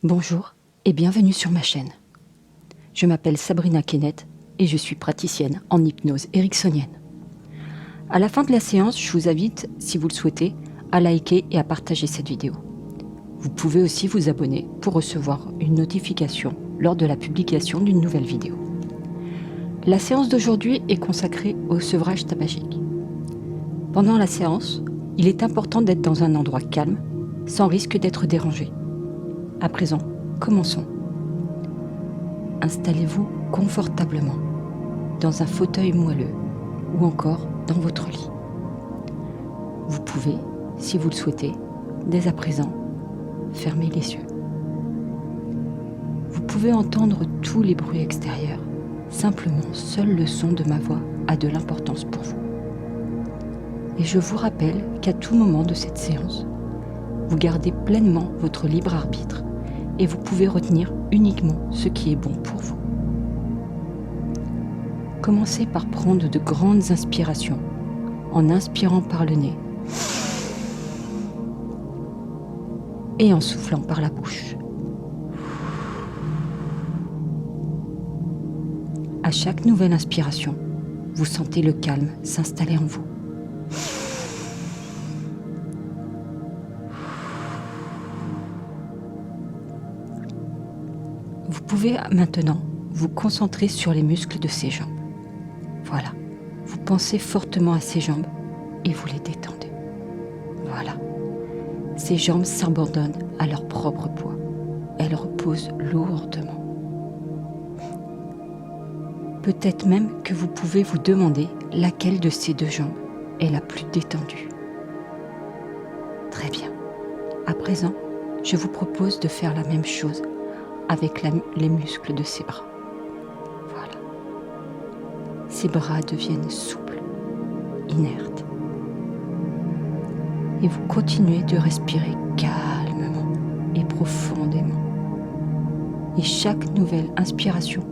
Bonjour et bienvenue sur ma chaîne. Je m'appelle Sabrina Kenneth et je suis praticienne en hypnose ericksonienne. À la fin de la séance, je vous invite, si vous le souhaitez, à liker et à partager cette vidéo. Vous pouvez aussi vous abonner pour recevoir une notification lors de la publication d'une nouvelle vidéo. La séance d'aujourd'hui est consacrée au sevrage tabagique. Pendant la séance, il est important d'être dans un endroit calme, sans risque d'être dérangé. À présent, commençons. Installez-vous confortablement dans un fauteuil moelleux ou encore dans votre lit. Vous pouvez, si vous le souhaitez, dès à présent, fermer les yeux. Vous pouvez entendre tous les bruits extérieurs. Simplement, seul le son de ma voix a de l'importance pour vous. Et je vous rappelle qu'à tout moment de cette séance, vous gardez pleinement votre libre arbitre et vous pouvez retenir uniquement ce qui est bon pour vous. Commencez par prendre de grandes inspirations en inspirant par le nez et en soufflant par la bouche. À chaque nouvelle inspiration, vous sentez le calme s'installer en vous. Vous pouvez maintenant vous concentrer sur les muscles de ces jambes. Voilà, vous pensez fortement à ces jambes et vous les détendez. Voilà, ces jambes s'abandonnent à leur propre poids. Elles reposent lourdement. Peut-être même que vous pouvez vous demander laquelle de ces deux jambes est la plus détendue. Très bien. À présent, je vous propose de faire la même chose avec les muscles de ces bras. Voilà. Ces bras deviennent souples, inertes. Et vous continuez de respirer calmement et profondément. Et chaque nouvelle inspiration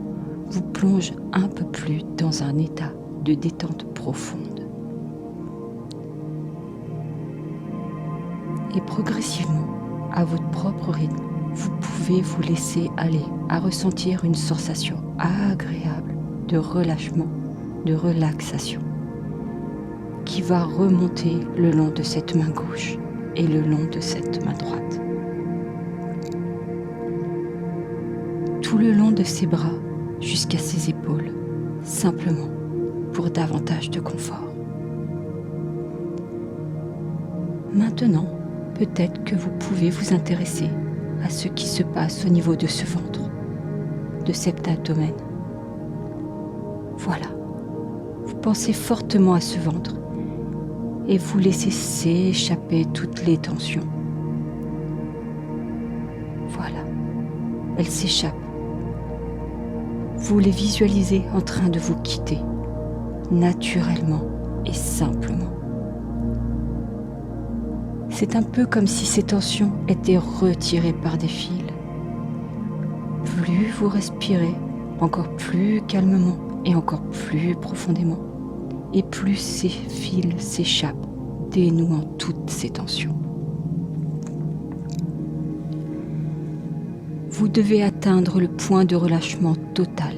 vous plonge un peu plus dans un état de détente profonde. Et progressivement, à votre propre rythme, vous pouvez vous laisser aller à ressentir une sensation agréable de relâchement, de relaxation, qui va remonter le long de cette main gauche et le long de cette main droite. Tout le long de ses bras jusqu'à ses épaules, simplement pour davantage de confort. Maintenant, peut-être que vous pouvez vous intéresser à ce qui se passe au niveau de ce ventre, de cet abdomen. Voilà, vous pensez fortement à ce ventre et vous laissez s'échapper toutes les tensions. Voilà, elles s'échappent. Vous les visualisez en train de vous quitter, naturellement et simplement. C'est un peu comme si ces tensions étaient retirées par des fils. Plus vous respirez, encore plus calmement et encore plus profondément, et plus ces fils s'échappent, dénouant toutes ces tensions. Vous devez atteindre le point de relâchement total.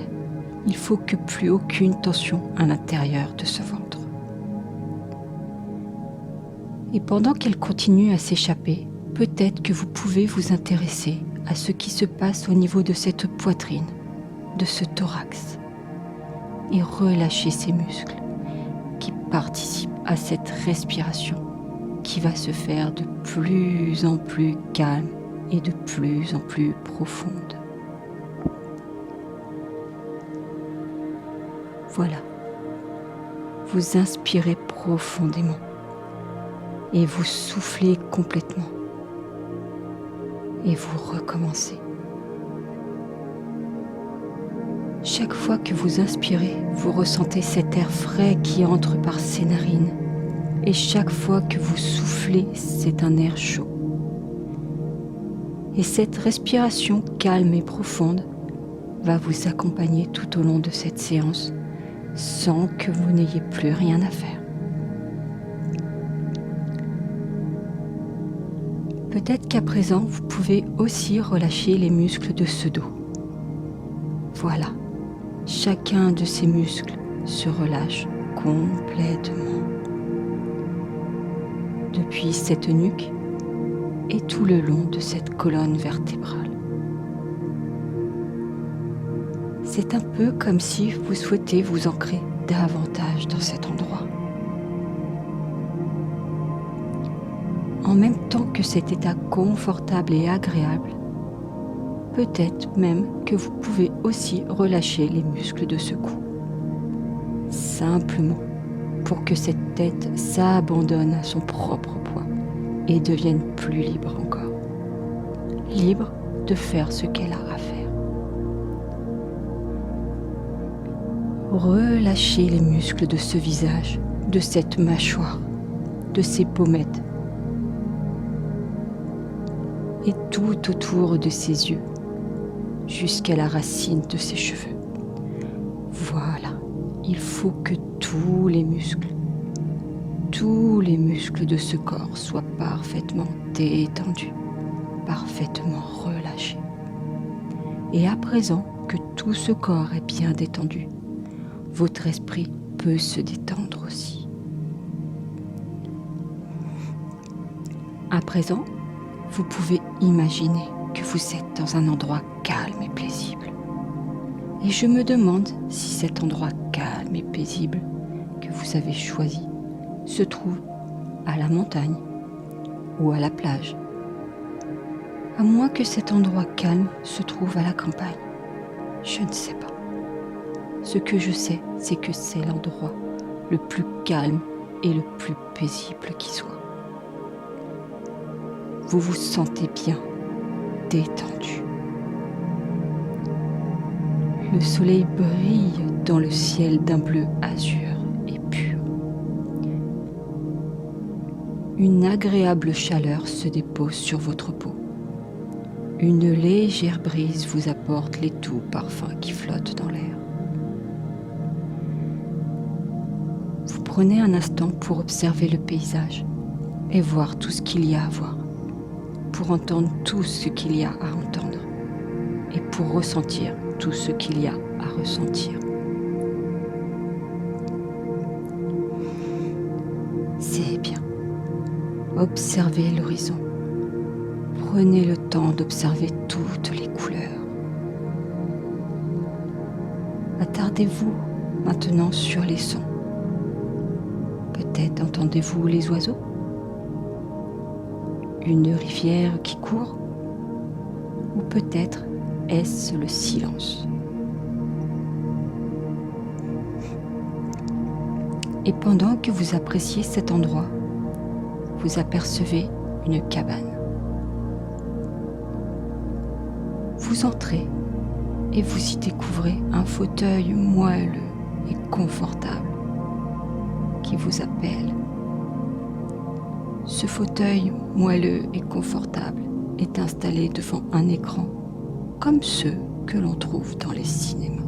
Il faut que plus aucune tension à l'intérieur de ce ventre. Et pendant qu'elle continue à s'échapper, peut-être que vous pouvez vous intéresser à ce qui se passe au niveau de cette poitrine, de ce thorax, et relâcher ces muscles qui participent à cette respiration qui va se faire de plus en plus calme et de plus en plus profonde. Voilà, vous inspirez profondément et vous soufflez complètement et vous recommencez. Chaque fois que vous inspirez, vous ressentez cet air frais qui entre par ces narines et chaque fois que vous soufflez, c'est un air chaud. Et cette respiration calme et profonde va vous accompagner tout au long de cette séance sans que vous n'ayez plus rien à faire. Peut-être qu'à présent, vous pouvez aussi relâcher les muscles de ce dos. Voilà, chacun de ces muscles se relâche complètement. Depuis cette nuque et tout le long de cette colonne vertébrale. C'est un peu comme si vous souhaitez vous ancrer davantage dans cet endroit. En même temps que cet état confortable et agréable, peut-être même que vous pouvez aussi relâcher les muscles de ce cou. Simplement pour que cette tête s'abandonne à son propre poids et devienne plus libre encore. Libre de faire ce qu'elle a à faire. Relâchez les muscles de ce visage, de cette mâchoire, de ces pommettes et tout autour de ses yeux, jusqu'à la racine de ses cheveux. Voilà, il faut que tous les muscles de ce corps soient parfaitement détendus, parfaitement relâchés. Et à présent que tout ce corps est bien détendu, votre esprit peut se détendre aussi. À présent, vous pouvez imaginer que vous êtes dans un endroit calme et paisible. Et je me demande si cet endroit calme et paisible que vous avez choisi se trouve à la montagne ou à la plage. À moins que cet endroit calme se trouve à la campagne. Je ne sais pas. Ce que je sais, c'est que c'est l'endroit le plus calme et le plus paisible qui soit. Vous vous sentez bien, détendu. Le soleil brille dans le ciel d'un bleu azur et pur. Une agréable chaleur se dépose sur votre peau. Une légère brise vous apporte les doux parfums qui flottent dans l'air. Vous prenez un instant pour observer le paysage et voir tout ce qu'il y a à voir, pour entendre tout ce qu'il y a à entendre et pour ressentir tout ce qu'il y a à ressentir. C'est bien. Observez l'horizon. Prenez le temps d'observer toutes les couleurs. Attardez-vous maintenant sur les sons. Peut-être entendez-vous les oiseaux? Une rivière qui court? Ou peut-être est-ce le silence? Et pendant que vous appréciez cet endroit, vous apercevez une cabane. Vous entrez et vous y découvrez un fauteuil moelleux et confortable qui vous appelle. Ce fauteuil moelleux et confortable est installé devant un écran comme ceux que l'on trouve dans les cinémas.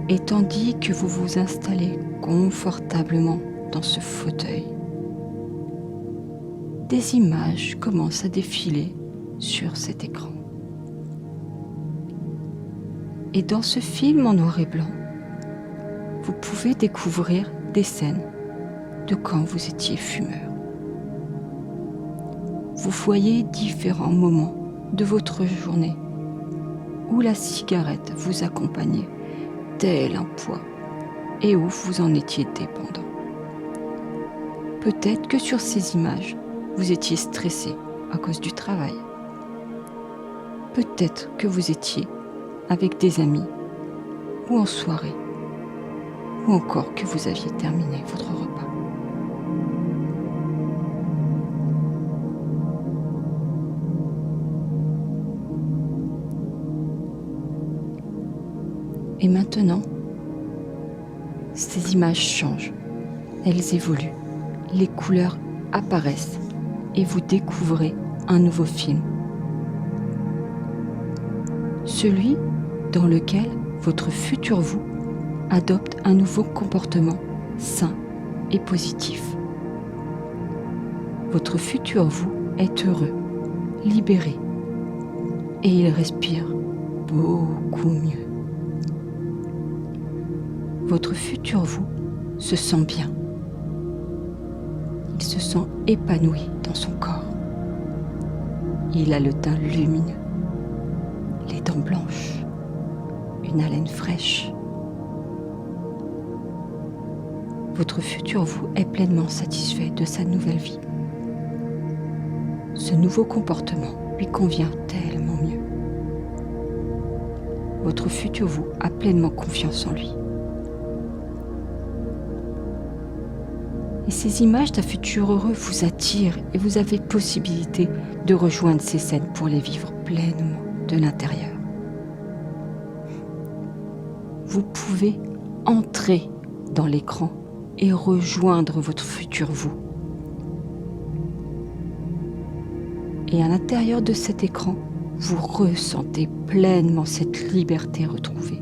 Et tandis que vous vous installez confortablement dans ce fauteuil, des images commencent à défiler sur cet écran. Et dans ce film en noir et blanc, vous pouvez découvrir des scènes de quand vous étiez fumeur. Vous voyez différents moments de votre journée où la cigarette vous accompagnait tel un poids et où vous en étiez dépendant. Peut-être que sur ces images, vous étiez stressé à cause du travail. Peut-être que vous étiez avec des amis ou en soirée, ou encore que vous aviez terminé votre repas. Et maintenant, ces images changent, elles évoluent, les couleurs apparaissent et vous découvrez un nouveau film. Celui dans lequel votre futur vous adopte un nouveau comportement sain et positif. Votre futur vous est heureux, libéré, et il respire beaucoup mieux. Votre futur vous se sent bien. Il se sent épanoui dans son corps. Il a le teint lumineux, les dents blanches, une haleine fraîche. Votre futur vous est pleinement satisfait de sa nouvelle vie. Ce nouveau comportement lui convient tellement mieux. Votre futur vous a pleinement confiance en lui. Et ces images d'un futur heureux vous attirent et vous avez possibilité de rejoindre ces scènes pour les vivre pleinement de l'intérieur. Vous pouvez entrer dans l'écran et rejoindre votre futur vous. Et à l'intérieur de cet écran, vous ressentez pleinement cette liberté retrouvée.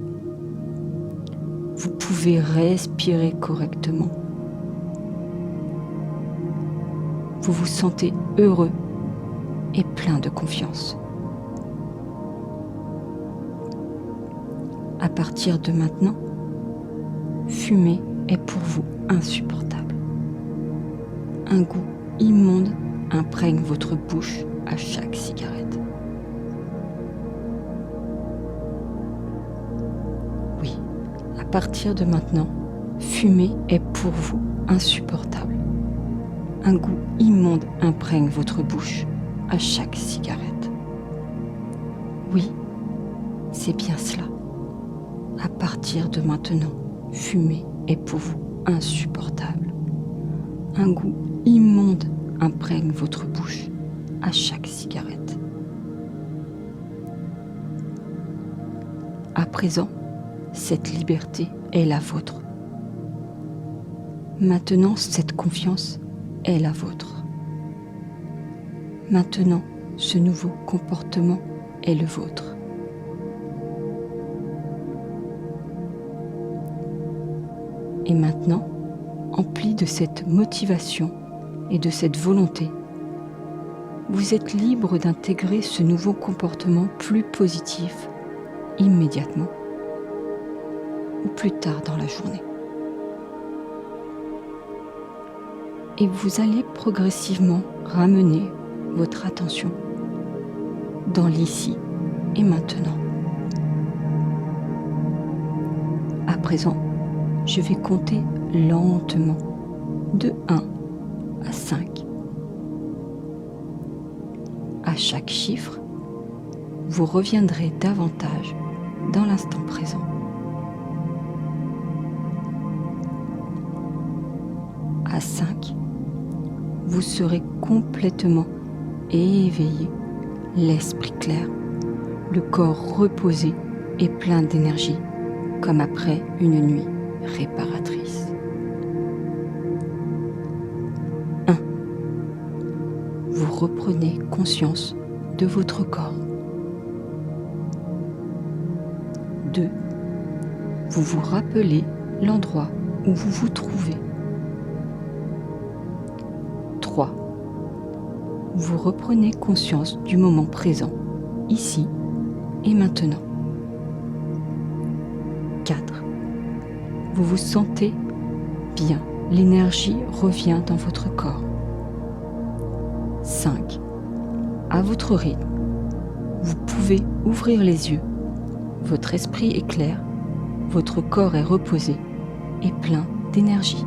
Vous pouvez respirer correctement. Vous vous sentez heureux et plein de confiance. À partir de maintenant, fumer est pour vous insupportable. Un goût immonde imprègne votre bouche à chaque cigarette. Oui, à partir de maintenant, fumer est pour vous insupportable. Un goût immonde imprègne votre bouche à chaque cigarette. Oui, c'est bien cela. À partir de maintenant, fumer est pour vous insupportable. Un goût immonde imprègne votre bouche à chaque cigarette. À présent, cette liberté est la vôtre. Maintenant, cette confiance est la vôtre. Maintenant, ce nouveau comportement est le vôtre. Et maintenant, empli de cette motivation et de cette volonté, vous êtes libre d'intégrer ce nouveau comportement plus positif immédiatement ou plus tard dans la journée. Et vous allez progressivement ramener votre attention dans l'ici et maintenant. À présent, je vais compter lentement de 1 à 5. À chaque chiffre, vous reviendrez davantage dans l'instant présent. À 5, vous serez complètement éveillé, l'esprit clair, le corps reposé et plein d'énergie, comme après une nuit réparatrice. 1. Vous reprenez conscience de votre corps. 2. Vous vous rappelez l'endroit où vous vous trouvez. 3. Vous reprenez conscience du moment présent, ici et maintenant. 4. Vous vous sentez bien, l'énergie revient dans votre corps. 5. À votre rythme, vous pouvez ouvrir les yeux, votre esprit est clair, votre corps est reposé et plein d'énergie.